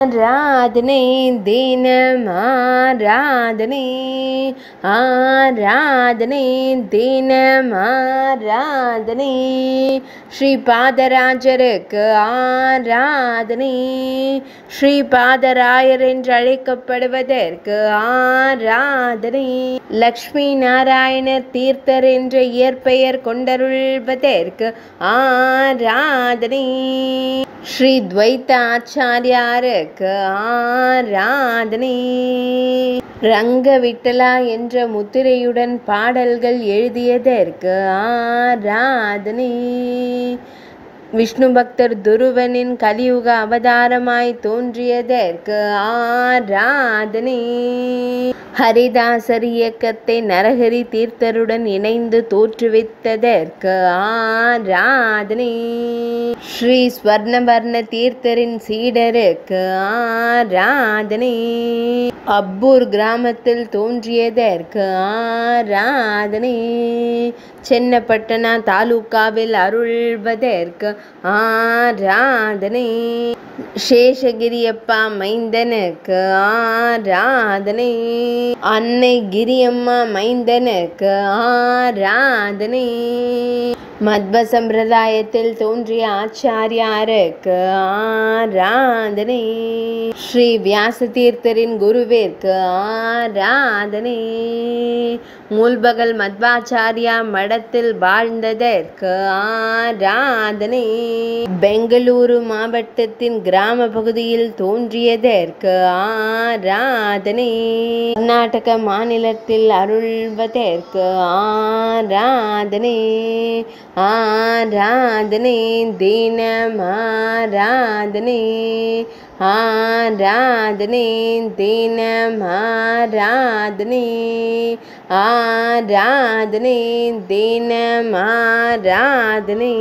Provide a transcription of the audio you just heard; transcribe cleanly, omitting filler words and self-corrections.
ஆராதனை தினம் ஆராதனை ஆராதனை தினம் ஆராதனை ஸ்ரீபாதராஜருக்கு ஆராதனை ஸ்ரீபாதராயர் என்று அழைக்கப்படுவதற்கு ஆராதனை லக்ஷ்மி நாராயணர் தீர்த்தர் என்ற இயற்பெயர் கொண்டருள்வதற்கு ஆராதனை ஸ்ரீ துவைத்த ஆச்சாரியாருக்கு ஆராதனை ரங்க விட்டலா என்ற முத்திரையுடன் பாடல்கள் எழுதியதற்கு ஆராதனை விஷ்ணு பக்தர் துருவனின் கலியுக அவதாரமாய் தோன்றியதற்கு ஆராதனை ஹரிதாசர் இயக்கத்தை நரஹரி தீர்த்தருடன் இணைந்து தோற்றுவித்ததற்கு ஆராதனை ஸ்ரீ ஸ்வர்ணவர்ண தீர்த்தரின் சீடருக்கு ஆராதனை அப்பூர் கிராமத்தில் தோன்றியதற்கு ஆராதனை சென்னப்பட்டனா தாலுகாவில் அருள்வதற்கு ஆராதனை சேஷகிரியப்பா மைந்தனுக்கு ஆராதனை அன்னை கிரியம்மா மைந்தனுக்கு ஆராதனை மத்வ சம்பிரதாயத்தில் தோன்றிய ஆச்சாரியாருக்கு ஆராதனை ஸ்ரீ வியாச தீர்த்தரின் குருவிற்கு ஆராதனை மூல்பகல் மத்வாச்சாரியா மடத்தில் வாழ்ந்ததற்கு ஆராதனை பெங்களூரு மாவட்டத்தின் கிராம பகுதியில் தோன்றியதற்கு ஆராதனை கர்நாடக மாநிலத்தில் அருள்வதற்கு ஆராதனை ஆராதனை தினம் ஆராதனை ஆராதனை தினம் ஆராதனை ஆராதனை தினம் ஆராதனை